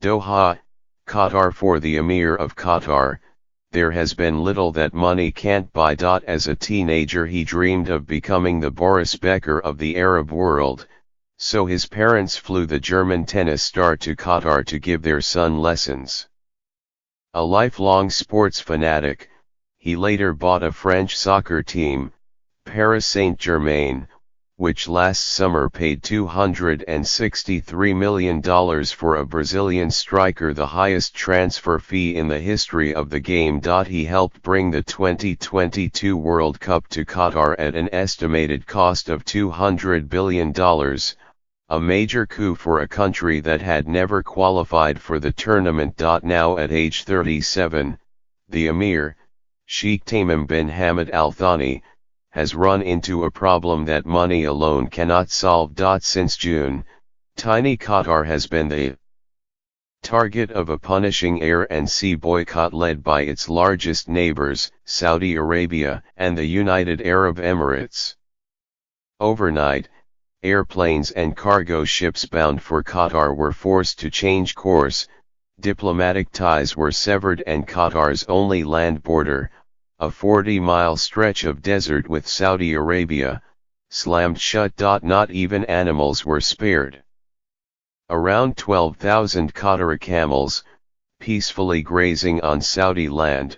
Doha, Qatar. For the Emir of Qatar, there has been little that money can't buy. As a teenager he dreamed of becoming the Boris Becker of the Arab world, so his parents flew the German tennis star to Qatar to give their son lessons. A lifelong sports fanatic, he later bought a French soccer team, Paris Saint-Germain, which last summer paid $263 million for a Brazilian striker, the highest transfer fee in the history of the game. He helped bring the 2022 World Cup to Qatar at an estimated cost of $200 billion, a major coup for a country that had never qualified for the tournament. Now at age 37, the Emir, Sheikh Tamim bin Hamad Al Thani, has run into a problem that money alone cannot solve. Since June, tiny Qatar has been the target of a punishing air and sea boycott led by its largest neighbors, Saudi Arabia and the United Arab Emirates. Overnight, airplanes and cargo ships bound for Qatar were forced to change course, diplomatic ties were severed, and Qatar's only land border, a 40-mile stretch of desert with Saudi Arabia, slammed shut. Not even animals were spared. Around 12,000 Qatari camels, peacefully grazing on Saudi land,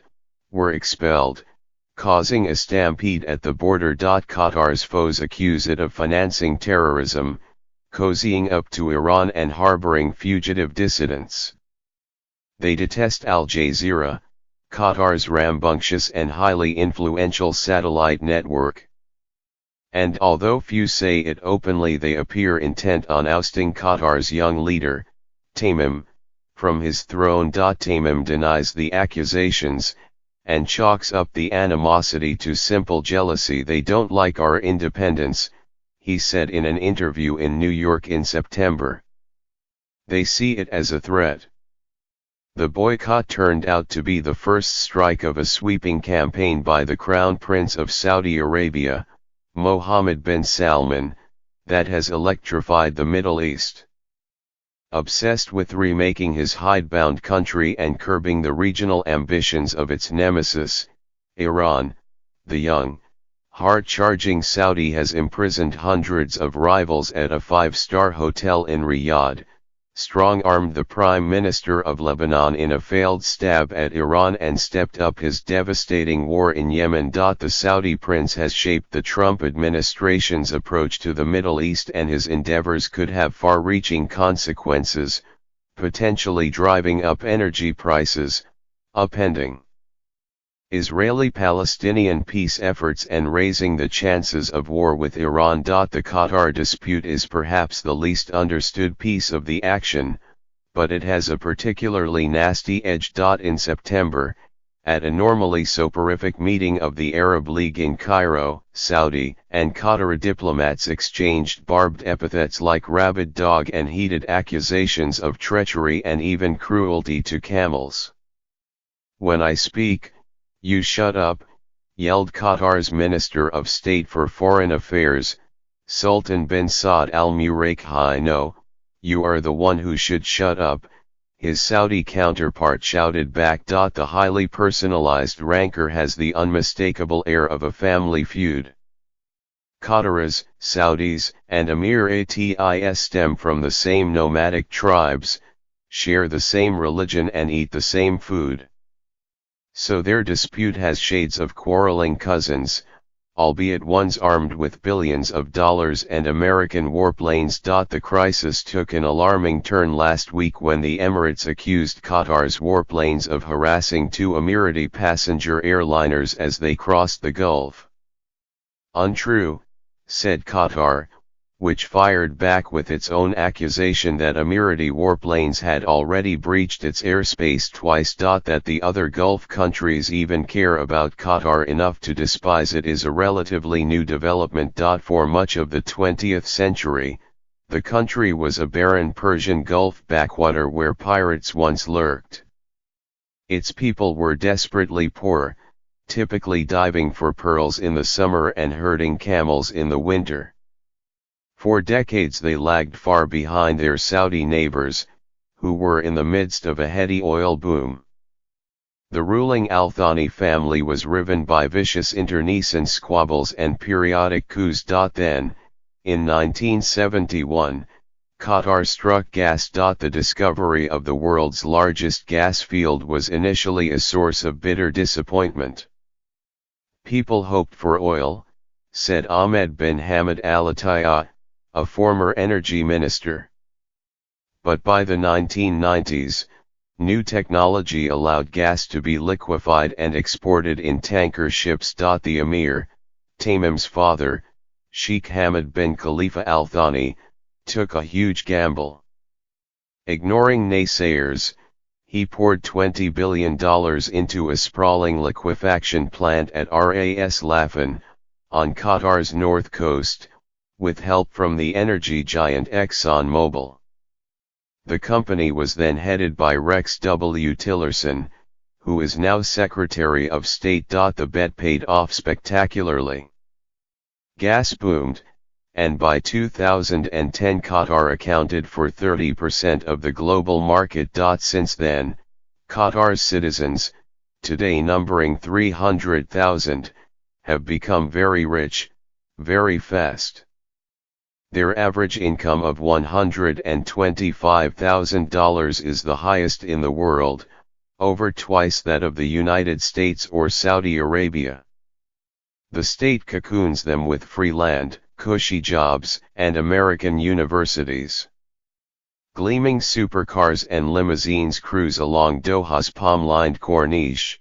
were expelled, causing a stampede at the border. Qatar's foes accuse it of financing terrorism, cozying up to Iran and harboring fugitive dissidents. They detest Al Jazeera, Qatar's rambunctious and highly influential satellite network. And although few say it openly, they appear intent on ousting Qatar's young leader, Tamim, from his throne. Tamim denies the accusations, and chalks up the animosity to simple jealousy. They don't like our independence, he said in an interview in New York in September. They see it as a threat. The boycott turned out to be the first strike of a sweeping campaign by the Crown Prince of Saudi Arabia, Mohammed bin Salman, that has electrified the Middle East. Obsessed with remaking his hidebound country and curbing the regional ambitions of its nemesis, Iran, the young, hard-charging Saudi has imprisoned hundreds of rivals at a five-star hotel in Riyadh, strong-armed the Prime Minister of Lebanon in a failed stab at Iran, and stepped up his devastating war in Yemen. The Saudi prince has shaped the Trump administration's approach to the Middle East, and his endeavors could have far-reaching consequences, potentially driving up energy prices, upending Israeli-Palestinian peace efforts, and raising the chances of war with Iran. The Qatar dispute is perhaps the least understood piece of the action, but it has a particularly nasty edge. In September, at a normally soporific meeting of the Arab League in Cairo, Saudi and Qatari diplomats exchanged barbed epithets like rabid dog and heated accusations of treachery and even cruelty to camels. "When I speak, you shut up," yelled Qatar's Minister of State for Foreign Affairs, Sultan bin Saud Al Muraikhi. "No, you are the one who should shut up," his Saudi counterpart shouted back. The highly personalized rancor has the unmistakable air of a family feud. Qataris, Saudis, and Emiratis stem from the same nomadic tribes, share the same religion, and eat the same food. So their dispute has shades of quarreling cousins, albeit ones armed with billions of dollars and American warplanes. The crisis took an alarming turn last week when the Emirates accused Qatar's warplanes of harassing two Emirati passenger airliners as they crossed the Gulf. "Untrue," said Qatar, which fired back with its own accusation that Emirati warplanes had already breached its airspace twice. That the other Gulf countries even care about Qatar enough to despise it is a relatively new development. For much of the 20th century, the country was a barren Persian Gulf backwater where pirates once lurked. Its people were desperately poor, typically diving for pearls in the summer and herding camels in the winter. For decades they lagged far behind their Saudi neighbors, who were in the midst of a heady oil boom. The ruling Al Thani family was riven by vicious internecine squabbles and periodic coups. Then, in 1971, Qatar struck gas. The discovery of the world's largest gas field was initially a source of bitter disappointment. People hoped for oil, said Ahmed bin Hamad Al Attiyah, a former energy minister. But by the 1990s, new technology allowed gas to be liquefied and exported in tanker ships. The Emir, Tamim's father, Sheikh Hamad bin Khalifa Al Thani, took a huge gamble. Ignoring naysayers, he poured $20 billion into a sprawling liquefaction plant at Ras Laffan, on Qatar's north coast, with help from the energy giant ExxonMobil. The company was then headed by Rex W. Tillerson, who is now Secretary of State. The bet paid off spectacularly. Gas boomed, and by 2010 Qatar accounted for 30% of the global market. Since then, Qatar's citizens, today numbering 300,000, have become very rich, very fast. Their average income of $125,000 is the highest in the world, over twice that of the United States or Saudi Arabia. The state cocoons them with free land, cushy jobs, and American universities. Gleaming supercars and limousines cruise along Doha's palm-lined Corniche.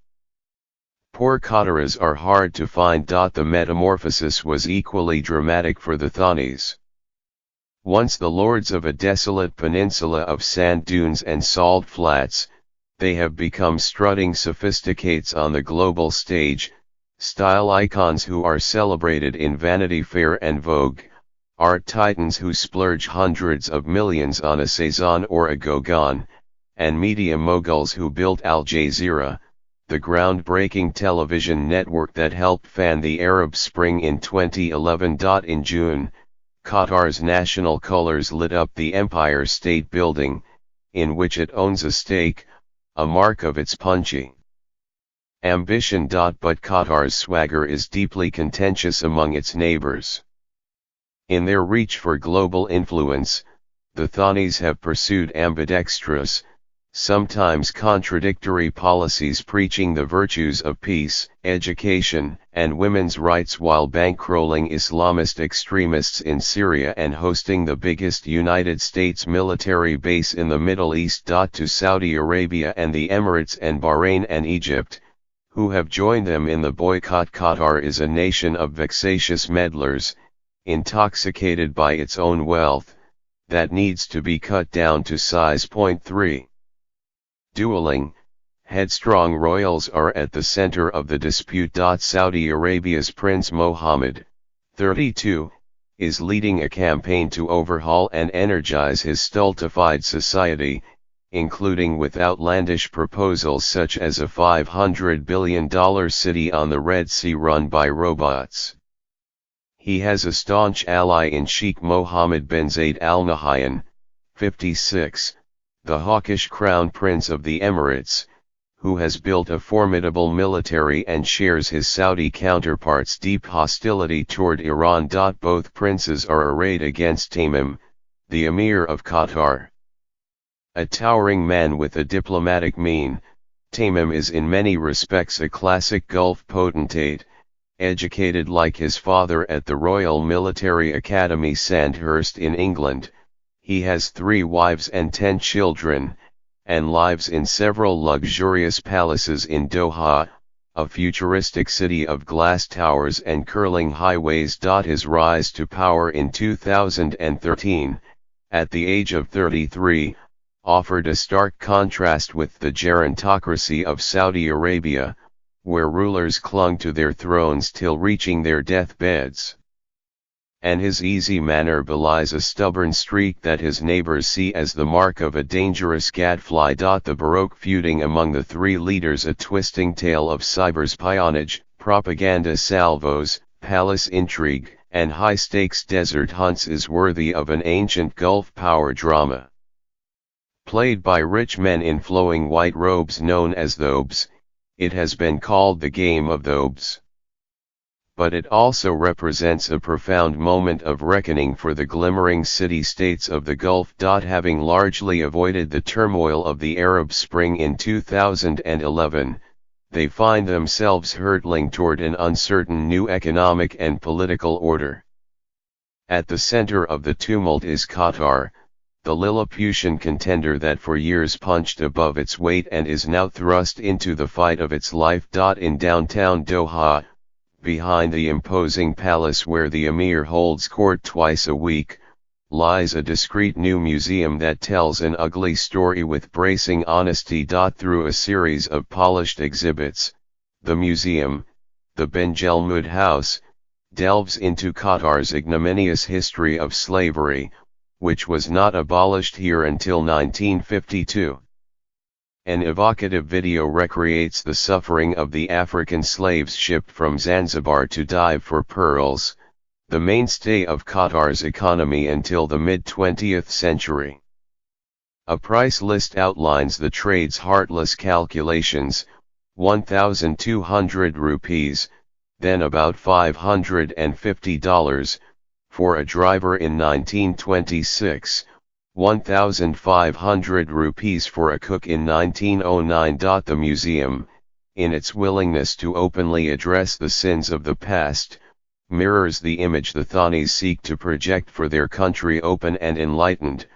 Poor Qataris are hard to find. The metamorphosis was equally dramatic for the Thanis. Once the lords of a desolate peninsula of sand dunes and salt flats, they have become strutting sophisticates on the global stage, style icons who are celebrated in Vanity Fair and Vogue, art titans who splurge hundreds of millions on a Cezanne or a Gauguin, and media moguls who built Al Jazeera, the groundbreaking television network that helped fan the Arab Spring in 2011. In June, Qatar's national colors lit up the Empire State Building, in which it owns a stake, a mark of its punchy ambition. But Qatar's swagger is deeply contentious among its neighbors. In their reach for global influence, the Thanis have pursued ambidextrous, sometimes contradictory policies preaching the virtues of peace, education, and women's rights while bankrolling Islamist extremists in Syria and hosting the biggest United States military base in the Middle East. To Saudi Arabia and the Emirates and Bahrain and Egypt, who have joined them in the boycott. Qatar is a nation of vexatious meddlers, intoxicated by its own wealth, that needs to be cut down to size. 3. Dueling, headstrong royals are at the center of the dispute. Saudi Arabia's Prince Mohammed, 32, is leading a campaign to overhaul and energize his stultified society, including with outlandish proposals such as a $500 billion city on the Red Sea run by robots. He has a staunch ally in Sheikh Mohammed bin Zayed Al Nahyan, 56, the hawkish crown prince of the Emirates, who has built a formidable military and shares his Saudi counterpart's deep hostility toward Iran. Both princes are arrayed against Tamim, the Emir of Qatar. A towering man with a diplomatic mien, Tamim is in many respects a classic Gulf potentate, educated like his father at the Royal Military Academy Sandhurst in England. He has 3 wives and 10 children, and lives in several luxurious palaces in Doha, a futuristic city of glass towers and curling highways. His rise to power in 2013, at the age of 33, offered a stark contrast with the gerontocracy of Saudi Arabia, where rulers clung to their thrones till reaching their deathbeds. And his easy manner belies a stubborn streak that his neighbors see as the mark of a dangerous gadfly. The Baroque feuding among the 3 leaders, a twisting tale of cyberspionage, propaganda salvos, palace intrigue, and high-stakes desert hunts, is worthy of an ancient Gulf power drama. Played by rich men in flowing white robes known as thobes, it has been called the game of thobes. But it also represents a profound moment of reckoning for the glimmering city-states of the Gulf. Having largely avoided the turmoil of the Arab Spring in 2011, they find themselves hurtling toward an uncertain new economic and political order. At the center of the tumult is Qatar, the Lilliputian contender that for years punched above its weight and is now thrust into the fight of its life. In downtown Doha, behind the imposing palace where the emir holds court twice a week, lies a discreet new museum that tells an ugly story with bracing honesty. Through a series of polished exhibits, the museum, the Benjelmoud House, delves into Qatar's ignominious history of slavery, which was not abolished here until 1952. An evocative video recreates the suffering of the African slaves shipped from Zanzibar to dive for pearls, the mainstay of Qatar's economy until the mid-20th century. A price list outlines the trade's heartless calculations: 1,200 rupees, then about $550, for a driver in 1926. 1,500 rupees for a cook in 1909. The museum, in its willingness to openly address the sins of the past, mirrors the image the Thanis seek to project for their country: open and enlightened,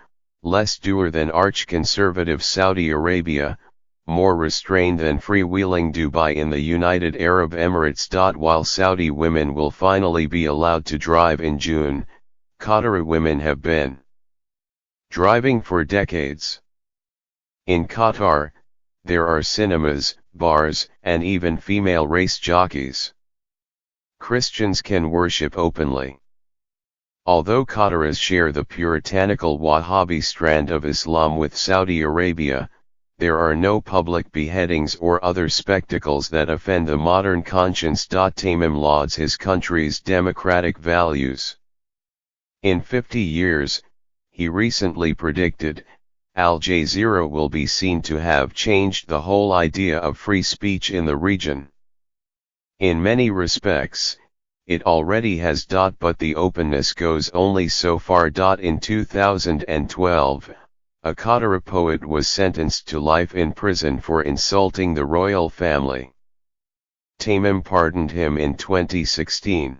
less dour than arch-conservative Saudi Arabia, more restrained than freewheeling Dubai in the United Arab Emirates. While Saudi women will finally be allowed to drive in June, Qatari women have been driving for decades. In Qatar, there are cinemas, bars, and even female race jockeys. Christians can worship openly. Although Qataris share the puritanical Wahhabi strand of Islam with Saudi Arabia, there are no public beheadings or other spectacles that offend the modern conscience. Tamim lauds his country's democratic values. In 50 years, he recently predicted, Al Jazeera will be seen to have changed the whole idea of free speech in the region. In many respects, it already has. But the openness goes only so far. In 2012, a Qatari poet was sentenced to life in prison for insulting the royal family. Tamim pardoned him in 2016.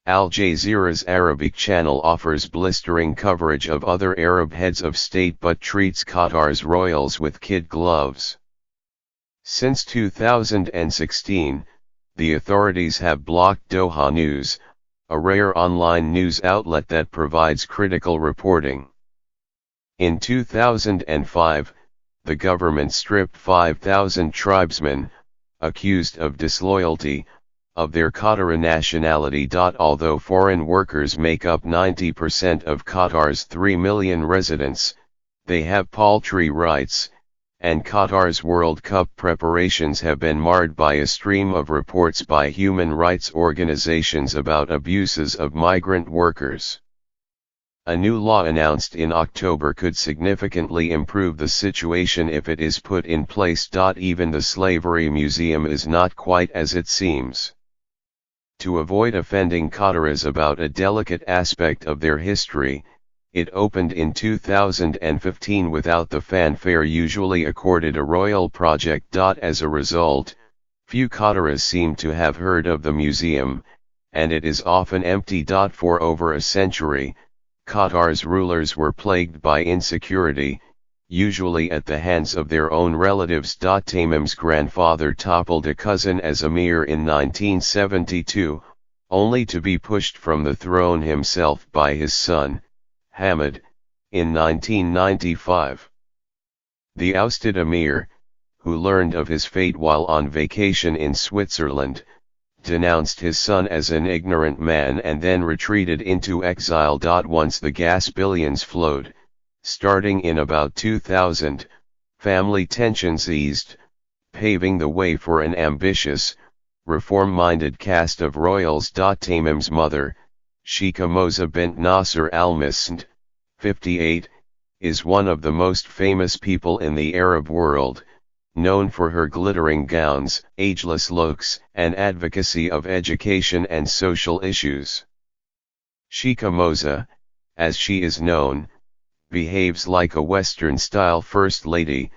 Al Jazeera's Arabic channel offers blistering coverage of other Arab heads of state but treats Qatar's royals with kid gloves. Since 2016, the authorities have blocked Doha News, a rare online news outlet that provides critical reporting. In 2005, the government stripped 5,000 tribesmen, accused of disloyalty, of their Qatari nationality. Although foreign workers make up 90% of Qatar's 3 million residents, they have paltry rights, and Qatar's World Cup preparations have been marred by a stream of reports by human rights organizations about abuses of migrant workers. A new law announced in October could significantly improve the situation if it is put in place. Even the Slavery Museum is not quite as it seems. To avoid offending Qataris about a delicate aspect of their history, it opened in 2015 without the fanfare usually accorded a royal project. As a result, few Qataris seem to have heard of the museum, and it is often empty. For over a century, Qatar's rulers were plagued by insecurity, usually at the hands of their own relatives. Tamim's grandfather toppled a cousin as emir in 1972, only to be pushed from the throne himself by his son, Hamid, in 1995. The ousted emir, who learned of his fate while on vacation in Switzerland, denounced his son as an ignorant man and then retreated into exile. Once the gas billions flowed, starting in about 2000, family tensions eased, paving the way for an ambitious, reform-minded caste of royals. Tamim's mother, Sheikha Moza bint Nasser al-Misnd, 58, is one of the most famous people in the Arab world, known for her glittering gowns, ageless looks, and advocacy of education and social issues. Sheikha Moza, as she is known, behaves like a Western-style First Lady,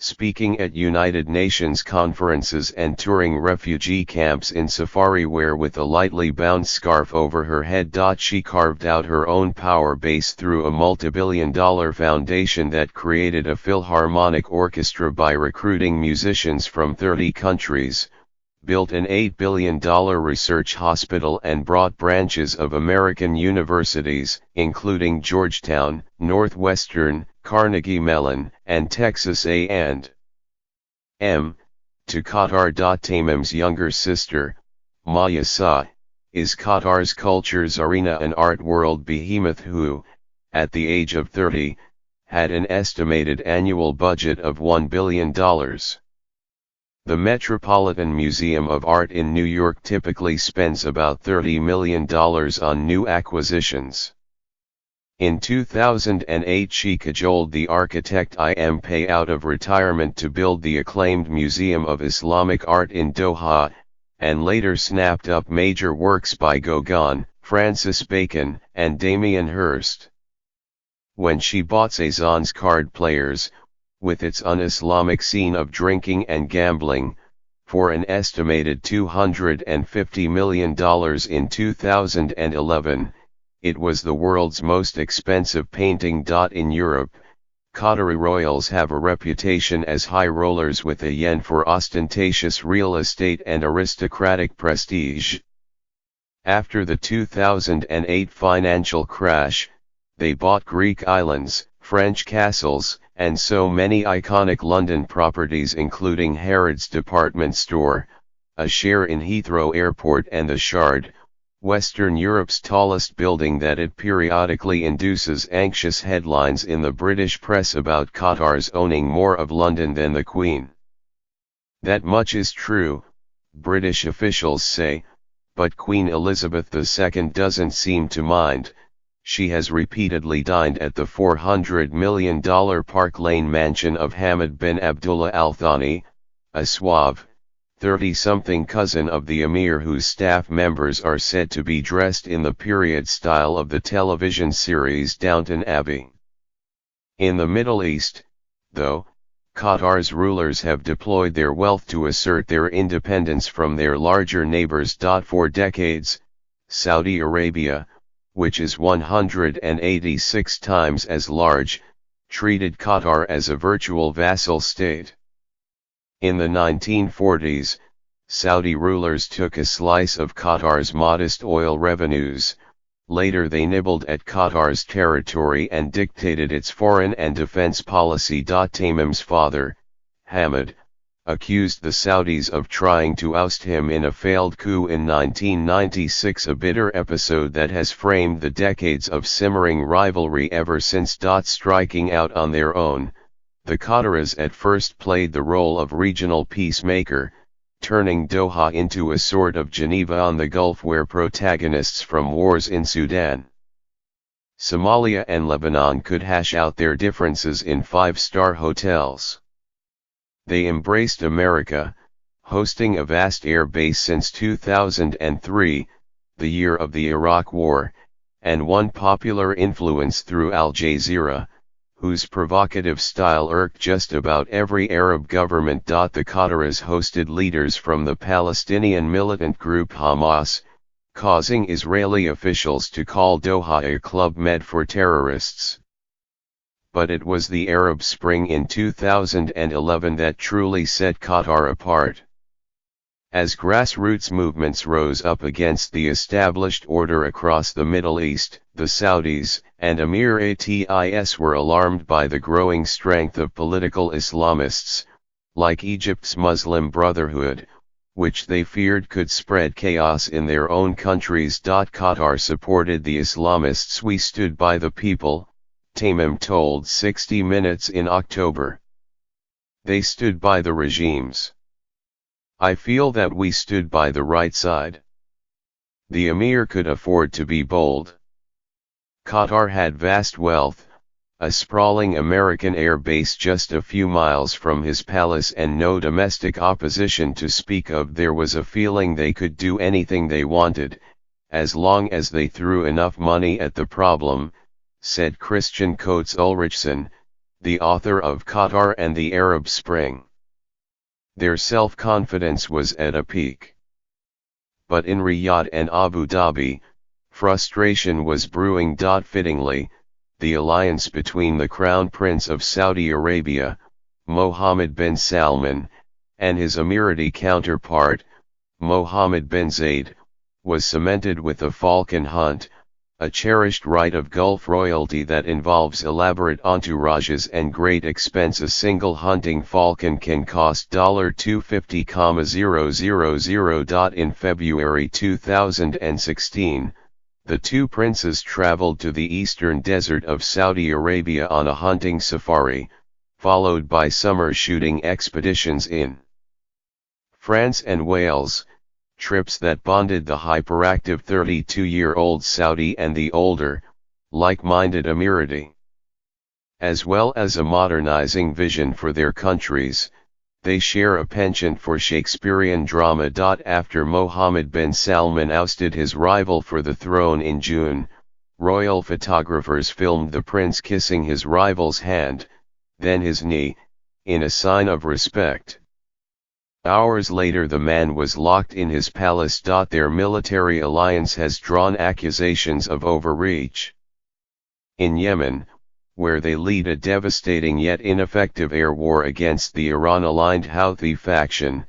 speaking at United Nations conferences and touring refugee camps in safari wear with a lightly bound scarf over her head. She carved out her own power base through a multi-billion-dollar foundation that created a philharmonic orchestra by recruiting musicians from 30 countries, built an $8 billion research hospital and brought branches of American universities, including Georgetown, Northwestern, Carnegie Mellon, and Texas A&M, to Qatar. Tamim's younger sister, Maya Sa, is Qatar's culture czarina, an art world behemoth who, at the age of 30, had an estimated annual budget of $1 billion. The Metropolitan Museum of Art in New York typically spends about $30 million on new acquisitions. In 2008 she cajoled the architect Im Pei out of retirement to build the acclaimed Museum of Islamic Art in Doha, and later snapped up major works by Gauguin, Francis Bacon, and Damien Hirst. When she bought Cezanne's Card Players, with its un-Islamic scene of drinking and gambling, for an estimated $250 million in 2011, it was the world's most expensive painting. In Europe, Qatari royals have a reputation as high rollers with a yen for ostentatious real estate and aristocratic prestige. After the 2008 financial crash, they bought Greek islands, French castles, and so many iconic London properties including Harrods department store, a share in Heathrow Airport and the Shard, Western Europe's tallest building. That it periodically induces anxious headlines in the British press about Qatar's owning more of London than the Queen. That much is true, British officials say, but Queen Elizabeth II doesn't seem to mind. She has repeatedly dined at the $400 million Park Lane mansion of Hamad bin Abdullah Al Thani, a suave, 30-something cousin of the Emir whose staff members are said to be dressed in the period style of the television series Downton Abbey. In the Middle East, though, Qatar's rulers have deployed their wealth to assert their independence from their larger neighbors. For decades, Saudi Arabia, which is 186 times as large, treated Qatar as a virtual vassal state. In the 1940s, Saudi rulers took a slice of Qatar's modest oil revenues. Later they nibbled at Qatar's territory and dictated its foreign and defense policy. Tamim's father, Hamad, accused the Saudis of trying to oust him in a failed coup in 1996, a bitter episode that has framed the decades of simmering rivalry ever since. Striking out on their own, the Qataris at first played the role of regional peacemaker, turning Doha into a sort of Geneva on the Gulf where protagonists from wars in Sudan, Somalia and Lebanon could hash out their differences in five-star hotels. They embraced America, hosting a vast air base since 2003, the year of the Iraq War, and won popular influence through Al Jazeera, whose provocative style irked just about every Arab government. The Qataris hosted leaders from the Palestinian militant group Hamas, causing Israeli officials to call Doha a club med for terrorists. But it was the Arab Spring in 2011 that truly set Qatar apart. As grassroots movements rose up against the established order across the Middle East, the Saudis and Emiratis were alarmed by the growing strength of political Islamists, like Egypt's Muslim Brotherhood, which they feared could spread chaos in their own countries. Qatar supported the Islamists. We stood by the people, Tamim told 60 Minutes in October. They stood by the regimes. I feel that we stood by the right side. The Emir could afford to be bold. Qatar had vast wealth, a sprawling American air base just a few miles from his palace and no domestic opposition to speak of. There was a feeling they could do anything they wanted, as long as they threw enough money at the problem, said Christian Coates Ulrichson, the author of Qatar and the Arab Spring. Their self-confidence was at a peak. But in Riyadh and Abu Dhabi, frustration was brewing. Fittingly, the alliance between the Crown Prince of Saudi Arabia, Mohammed bin Salman, and his Emirati counterpart, Mohammed bin Zayed, was cemented with a falcon hunt, a cherished right of Gulf royalty that involves elaborate entourages and great expense. A single hunting falcon can cost $250,000. In February 2016, the two princes traveled to the eastern desert of Saudi Arabia on a hunting safari, followed by summer shooting expeditions in France and Wales, trips that bonded the hyperactive 32-year-old Saudi and the older, like-minded Emirati. As well as a modernizing vision for their countries, they share a penchant for Shakespearean drama. After Mohammed bin Salman ousted his rival for the throne in June, royal photographers filmed the prince kissing his rival's hand, then his knee, in a sign of respect. Hours later the man was locked in his palace. Their military alliance has drawn accusations of overreach. In Yemen, where they lead a devastating yet ineffective air war against the Iran-aligned Houthi faction,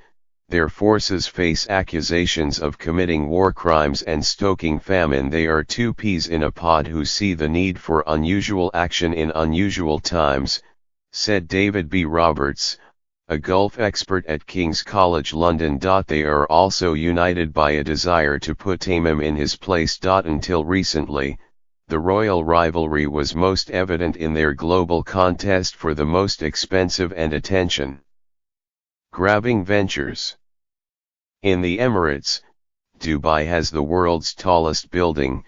their forces face accusations of committing war crimes and stoking famine. They are two peas in a pod who see the need for unusual action in unusual times, said David B. Roberts, a Gulf expert at King's College London. They are also united by a desire to put Tamim in his place. Until recently, the royal rivalry was most evident in their global contest for the most expensive and attention-grabbing ventures. In the Emirates, Dubai has the world's tallest building,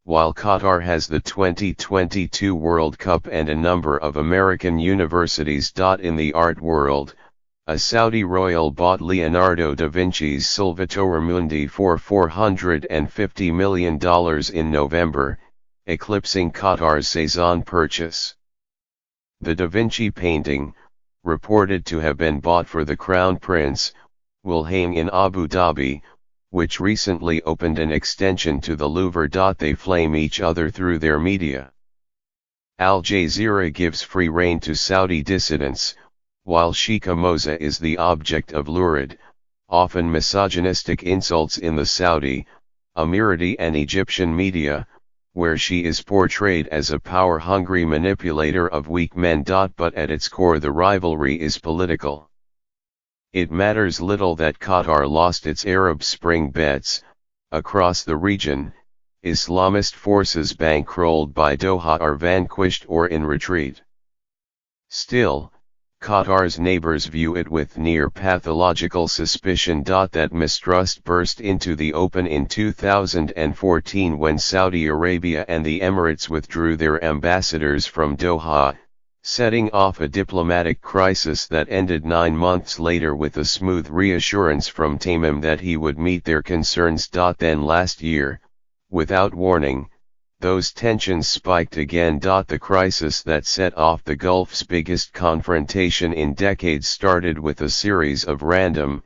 while Qatar has the 2022 World Cup and a number of American universities. In the art world, a Saudi royal bought Leonardo da Vinci's Salvatore Mundi for $450 million in November, eclipsing Qatar's Cezanne purchase. The Da Vinci painting, reported to have been bought for the Crown Prince, will hang in Abu Dhabi, which recently opened an extension to the Louvre. They flame each other through their media. Al Jazeera gives free rein to Saudi dissidents, while Sheikha Moza is the object of lurid, often misogynistic insults in the Saudi, Emirati and Egyptian media, where she is portrayed as a power-hungry manipulator of weak men. But at its core the rivalry is political. It matters little that Qatar lost its Arab Spring bets. Across the region, Islamist forces bankrolled by Doha are vanquished or in retreat. Still, Qatar's neighbors view it with near-pathological suspicion. That mistrust burst into the open in 2014 when Saudi Arabia and the Emirates withdrew their ambassadors from Doha, setting off a diplomatic crisis that ended 9 months later with a smooth reassurance from Tamim that he would meet their concerns. Then last year, without warning, those tensions spiked again. The crisis that set off the Gulf's biggest confrontation in decades started with a series of random,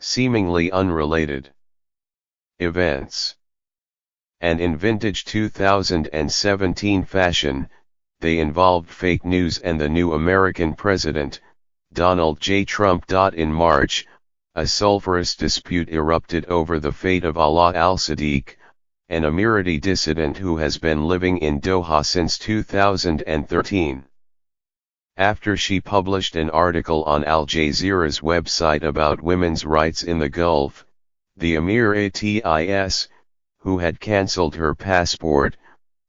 seemingly unrelated events. And in vintage 2017 fashion, they involved fake news and the new American president, Donald J. Trump. In March, a sulfurous dispute erupted over the fate of Alaa al-Sadiq, an Emirati dissident who has been living in Doha since 2013. After she published an article on Al Jazeera's website about women's rights in the Gulf, the Emiratis, who had cancelled her passport,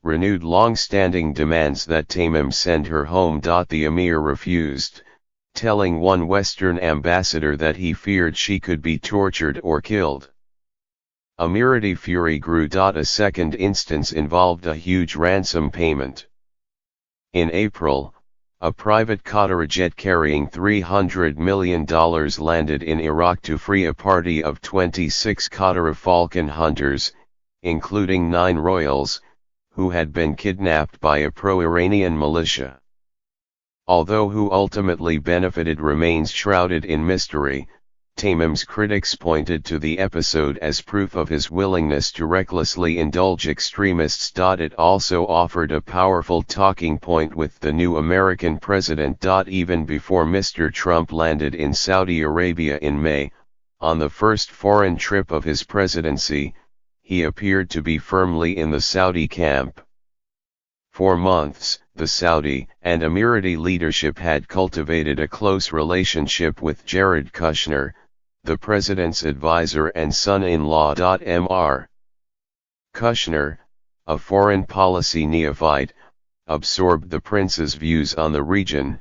renewed long-standing demands that Tamim send her home. The emir refused, telling one Western ambassador that he feared she could be tortured or killed. Emirati fury grew. A second instance involved a huge ransom payment. In April, a private Qatari jet carrying $300 million landed in Iraq to free a party of 26 Qatari Falcon hunters, including 9 royals, who had been kidnapped by a pro-Iranian militia. Although who ultimately benefited remains shrouded in mystery, Tamim's critics pointed to the episode as proof of his willingness to recklessly indulge extremists. It also offered a powerful talking point with the new American president. Even before Mr. Trump landed in Saudi Arabia in May, on the first foreign trip of his presidency, he appeared to be firmly in the Saudi camp. For months, the Saudi and Emirati leadership had cultivated a close relationship with Jared Kushner, the president's advisor and son-in-law. Mr. Kushner, a foreign policy neophyte, absorbed the prince's views on the region,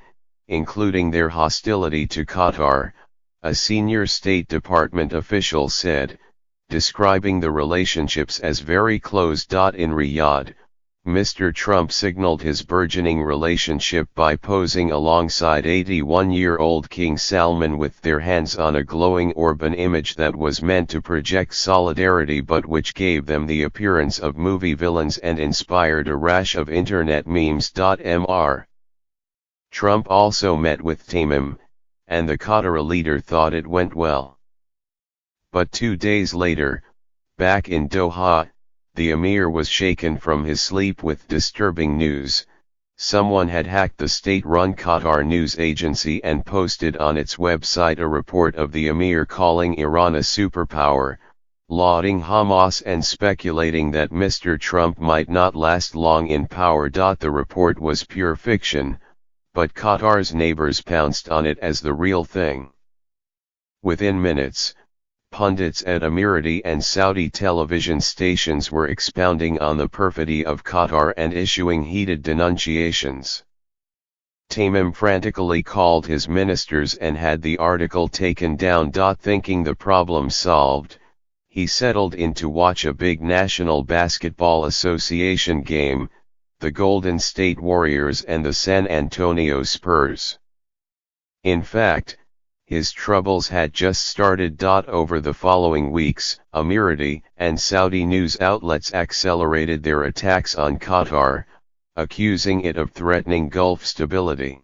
including their hostility to Qatar, a senior State Department official said, describing the relationships as very close. In Riyadh, Mr. Trump signaled his burgeoning relationship by posing alongside 81-year-old King Salman with their hands on a glowing orb, an image that was meant to project solidarity but which gave them the appearance of movie villains and inspired a rash of internet memes. Mr. Trump also met with Tamim, and the Qatari leader thought it went well. But 2 days later, back in Doha, the emir was shaken from his sleep with disturbing news. Someone had hacked the state-run Qatar news agency and posted on its website a report of the emir calling Iran a superpower, lauding Hamas and speculating that Mr. Trump might not last long in power. The report was pure fiction, but Qatar's neighbors pounced on it as the real thing. Within minutes, pundits at Emirati and Saudi television stations were expounding on the perfidy of Qatar and issuing heated denunciations. Tamim frantically called his ministers and had the article taken down. Thinking the problem solved, he settled in to watch a big National Basketball Association game, the Golden State Warriors and the San Antonio Spurs. In fact, his troubles had just started. Over the following weeks, Emirati and Saudi news outlets accelerated their attacks on Qatar, accusing it of threatening Gulf stability.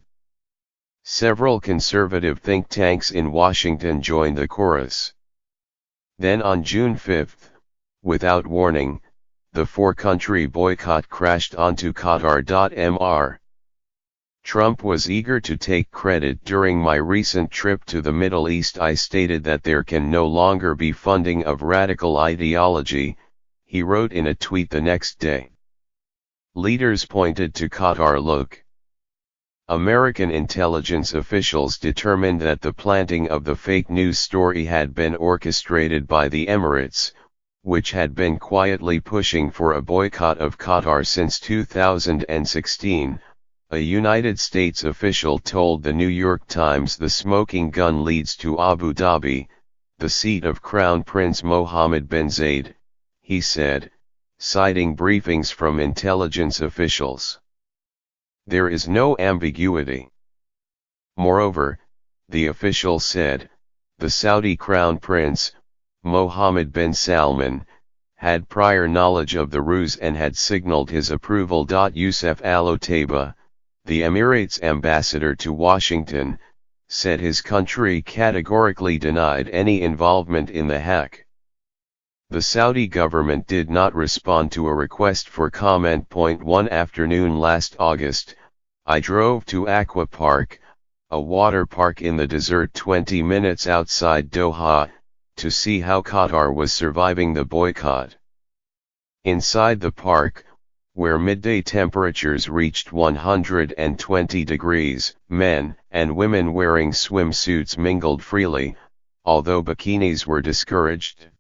Several conservative think tanks in Washington joined the chorus. Then on June 5, without warning, the four-country boycott crashed onto Qatar. Mr. Trump was eager to take credit. During my recent trip to the Middle East, I stated that there can no longer be funding of radical ideology, he wrote in a tweet the next day. Leaders pointed to Qatar. Look. American intelligence officials determined that the planting of the fake news story had been orchestrated by the Emirates, which had been quietly pushing for a boycott of Qatar since 2016. A United States official told the New York Times the smoking gun leads to Abu Dhabi, the seat of Crown Prince Mohammed bin Zayed, he said, citing briefings from intelligence officials. There is no ambiguity. Moreover, the official said, the Saudi Crown Prince, Mohammed bin Salman, had prior knowledge of the ruse and had signaled his approval. Youssef Al-Otaiba, the Emirates' ambassador to Washington, said his country categorically denied any involvement in the hack. The Saudi government did not respond to a request for comment. One afternoon last August, I drove to Aqua Park, a water park in the desert 20 minutes outside Doha, to see how Qatar was surviving the boycott. Inside the park, where midday temperatures reached 120 degrees, men and women wearing swimsuits mingled freely, although bikinis were discouraged.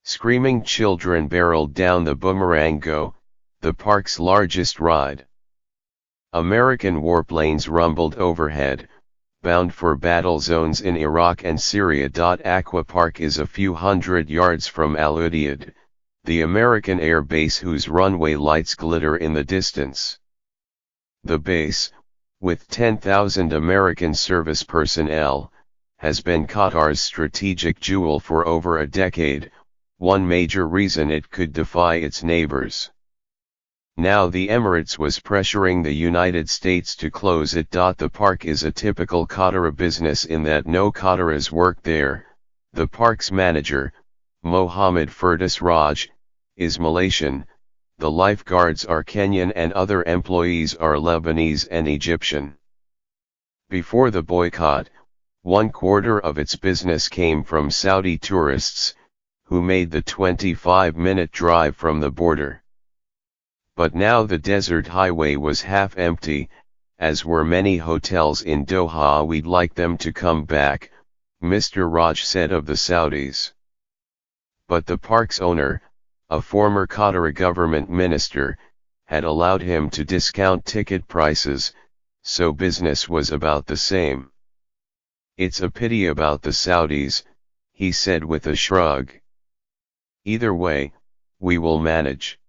Screaming children barreled down the Boomerango, the park's largest ride. American warplanes rumbled overhead, bound for battle zones in Iraq and Syria. Aqua Park is a few hundred yards from Al Udeid, the American air base whose runway lights glitter in the distance. The base, with 10,000 American service personnel, has been Qatar's strategic jewel for over a decade, one major reason it could defy its neighbors. Now the Emirates was pressuring the United States to close it. The park is a typical Qatar business in that no Qataris work there. The park's manager, Mohammed Firdaus Raj, is Malaysian, the lifeguards are Kenyan and other employees are Lebanese and Egyptian. Before the boycott, 1/4 of its business came from Saudi tourists, who made the 25-minute drive from the border. But now the desert highway was half empty, as were many hotels in Doha. We'd like them to come back, Mr. Raj said of the Saudis. But the park's owner, a former Qatari government minister, had allowed him to discount ticket prices, so business was about the same. It's a pity about the Saudis, he said with a shrug. Either way, we will manage.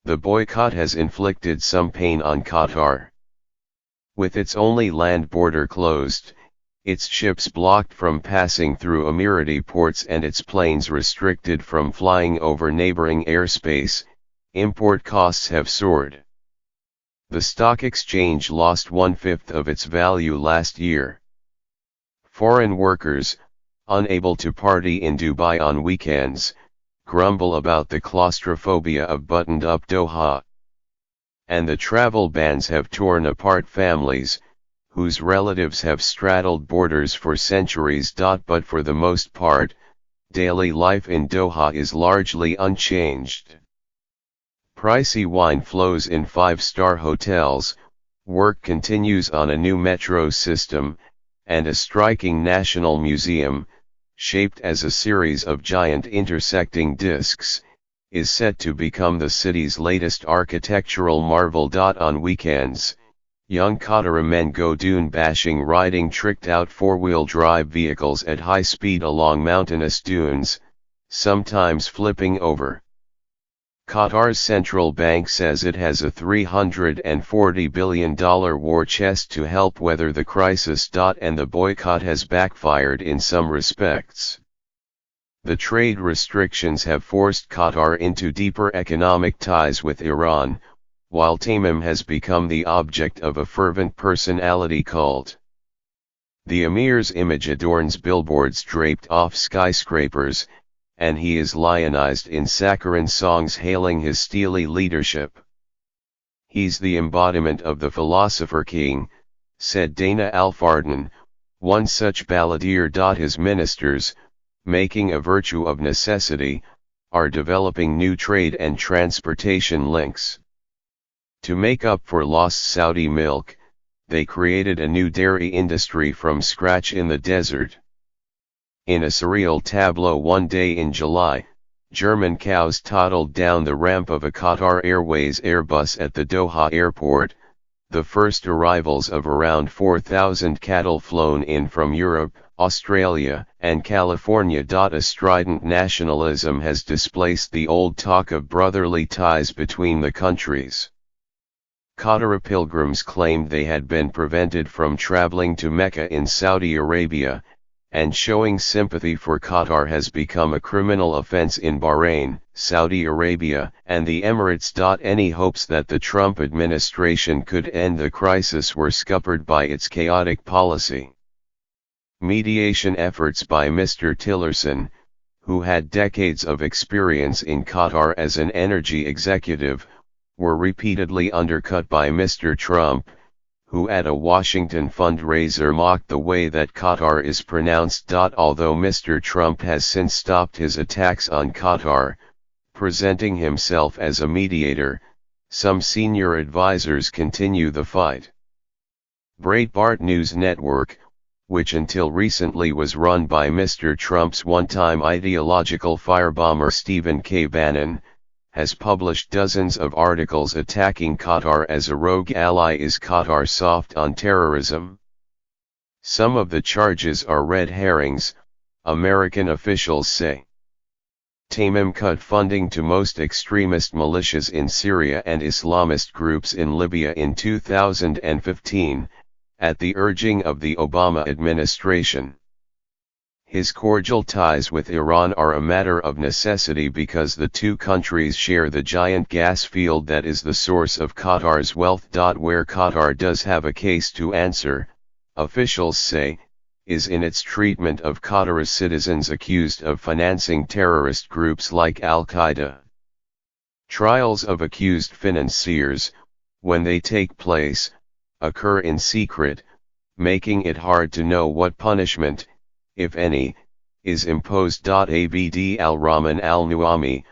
The boycott has inflicted some pain on Qatar. With its only land border closed, its ships blocked from passing through Emirati ports and its planes restricted from flying over neighboring airspace, import costs have soared. The stock exchange lost 1/5 of its value last year. Foreign workers, unable to party in Dubai on weekends, grumble about the claustrophobia of buttoned-up Doha. And the travel bans have torn apart families, whose relatives have straddled borders for centuries. But for the most part, daily life in Doha is largely unchanged. Pricey wine flows in 5-star hotels, work continues on a new metro system, and a striking national museum, shaped as a series of giant intersecting discs, is set to become the city's latest architectural marvel. On weekends, young Qatari men go dune-bashing, riding tricked-out 4-wheel drive vehicles at high speed along mountainous dunes, sometimes flipping over. Qatar's central bank says it has a $340 billion war chest to help weather the crisis. And the boycott has backfired in some respects. The trade restrictions have forced Qatar into deeper economic ties with Iran, while Tamim has become the object of a fervent personality cult. The emir's image adorns billboards draped off skyscrapers, and he is lionized in saccharine songs hailing his steely leadership. He's the embodiment of the philosopher king, said Dana Al-Fardin, one such balladeer. His ministers, making a virtue of necessity, are developing new trade and transportation links. To make up for lost Saudi milk, they created a new dairy industry from scratch in the desert. In a surreal tableau one day in July, German cows toddled down the ramp of a Qatar Airways Airbus at the Doha airport, the first arrivals of around 4,000 cattle flown in from Europe, Australia, and California. A strident nationalism has displaced the old talk of brotherly ties between the countries. Qatari pilgrims claimed they had been prevented from traveling to Mecca in Saudi Arabia, and showing sympathy for Qatar has become a criminal offense in Bahrain, Saudi Arabia, and the Emirates. Any hopes that the Trump administration could end the crisis were scuppered by its chaotic policy. Mediation efforts by Mr. Tillerson, who had decades of experience in Qatar as an energy executive, were repeatedly undercut by Mr. Trump, who at a Washington fundraiser mocked the way that Qatar is pronounced. Although Mr. Trump has since stopped his attacks on Qatar, presenting himself as a mediator, some senior advisors continue the fight. Breitbart News Network, which until recently was run by Mr. Trump's one-time ideological firebomber Stephen K. Bannon, has published dozens of articles attacking Qatar as a rogue ally. Is Qatar soft on terrorism? Some of the charges are red herrings, American officials say. Tamim cut funding to most extremist militias in Syria and Islamist groups in Libya in 2015, at the urging of the Obama administration. His cordial ties with Iran are a matter of necessity because the two countries share the giant gas field that is the source of Qatar's wealth. Where Qatar does have a case to answer, officials say, is in its treatment of Qatari citizens accused of financing terrorist groups like Al-Qaeda. Trials of accused financiers, when they take place, occur in secret, making it hard to know what punishment, if any, is imposed. Abd al-Rahman al-Nuami,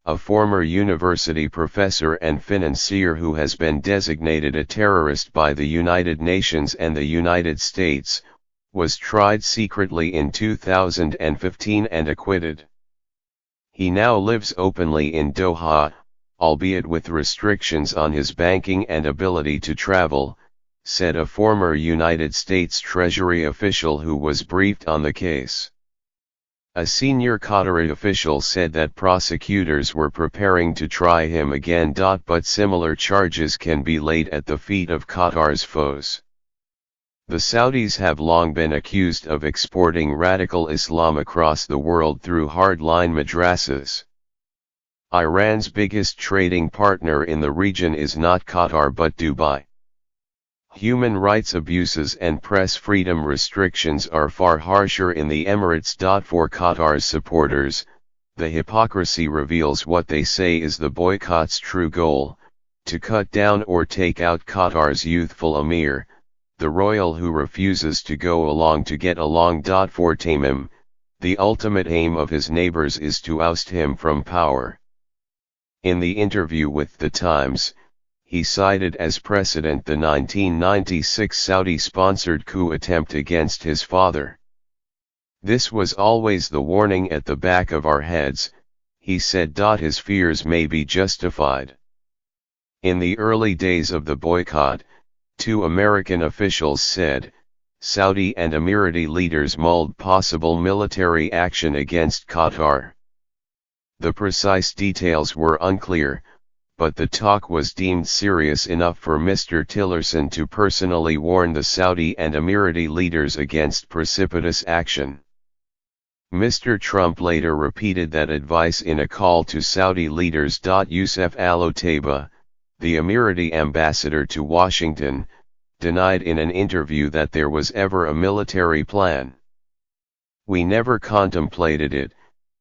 a former university professor and financier who has been designated a terrorist by the United Nations and the United States, was tried secretly in 2015 and acquitted. He now lives openly in Doha, albeit with restrictions on his banking and ability to travel, said a former United States Treasury official who was briefed on the case. A senior Qatari official said that prosecutors were preparing to try him again. But similar charges can be laid at the feet of Qatar's foes. The Saudis have long been accused of exporting radical Islam across the world through hardline madrasas. Iran's biggest trading partner in the region is not Qatar but Dubai. Human rights abuses and press freedom restrictions are far harsher in the Emirates. For Qatar's supporters, the hypocrisy reveals what they say is the boycott's true goal: to cut down or take out Qatar's youthful emir, the royal who refuses to go along to get along. For Tamim, the ultimate aim of his neighbors is to oust him from power. In the interview with The Times, he cited as precedent the 1996 Saudi-sponsored coup attempt against his father. "This was always the warning at the back of our heads," he said. His fears may be justified. In the early days of the boycott, two American officials said, Saudi and Emirati leaders mulled possible military action against Qatar. The precise details were unclear, but the talk was deemed serious enough for Mr. Tillerson to personally warn the Saudi and Emirati leaders against precipitous action. Mr. Trump later repeated that advice in a call to Saudi leaders. Youssef Al-Otaiba, the Emirati ambassador to Washington, denied in an interview that there was ever a military plan. "We never contemplated it,"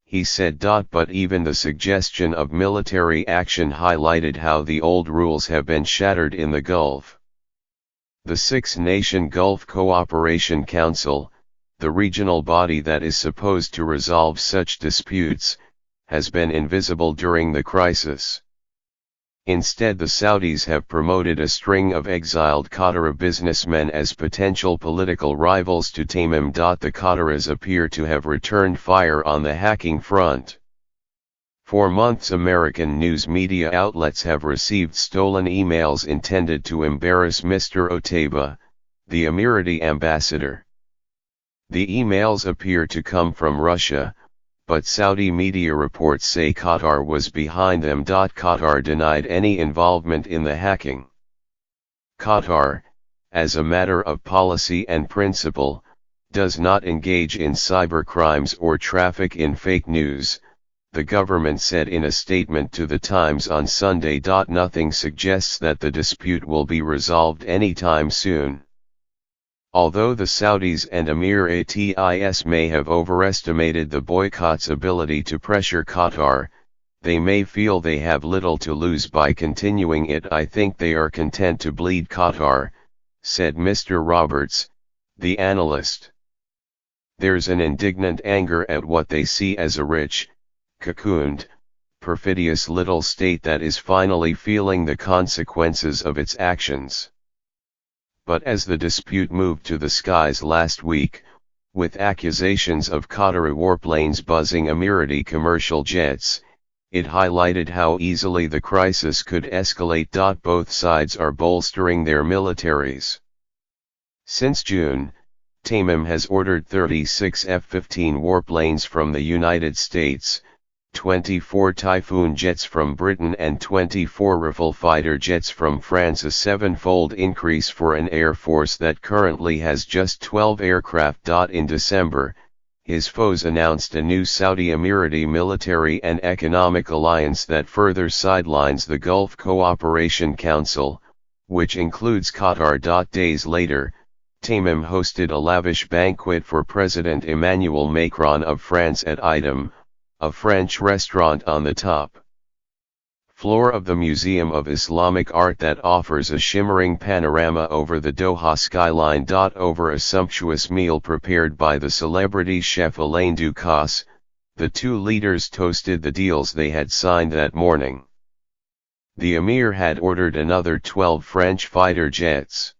he said. But even the suggestion of military action highlighted how the old rules have been shattered in the Gulf. The Six-Nation Gulf Cooperation Council, the regional body that is supposed to resolve such disputes, has been invisible during the crisis. Instead, the Saudis have promoted a string of exiled Qatari businessmen as potential political rivals to Tamim. The Qataris appear to have returned fire on the hacking front. For months, American news media outlets have received stolen emails intended to embarrass Mr. Otaiba, the Emirati ambassador. The emails appear to come from Russia, but Saudi media reports say Qatar was behind them. Qatar denied any involvement in the hacking. Qatar, as a matter of policy and principle, does not engage in cybercrimes or traffic in fake news, the government said in a statement to The Times on Sunday. Nothing suggests that the dispute will be resolved anytime soon. Although the Saudis and Emiratis may have overestimated the boycott's ability to pressure Qatar, they may feel they have little to lose by continuing it. "I think they are content to bleed Qatar," said Mr. Roberts, the analyst. "There's an indignant anger at what they see as a rich, cocooned, perfidious little state that is finally feeling the consequences of its actions." But as the dispute moved to the skies last week, with accusations of Qatari warplanes buzzing Emirati commercial jets, it highlighted how easily the crisis could escalate. Both sides are bolstering their militaries. Since June, Tamim has ordered 36 F-15 warplanes from the United States, 24 Typhoon jets from Britain and 24 Rafale fighter jets from France, a seven-fold increase for an air force that currently has just 12 aircraft. In December, his foes announced a new Saudi Emirati military and economic alliance that further sidelines the Gulf Cooperation Council, which includes Qatar. Days later, Tamim hosted a lavish banquet for President Emmanuel Macron of France at Idem, a French restaurant on the top floor of the Museum of Islamic Art that offers a shimmering panorama over the Doha skyline. Over a sumptuous meal prepared by the celebrity chef Alain Ducasse, the two leaders toasted the deals they had signed that morning. The Emir had ordered another 12 French fighter jets.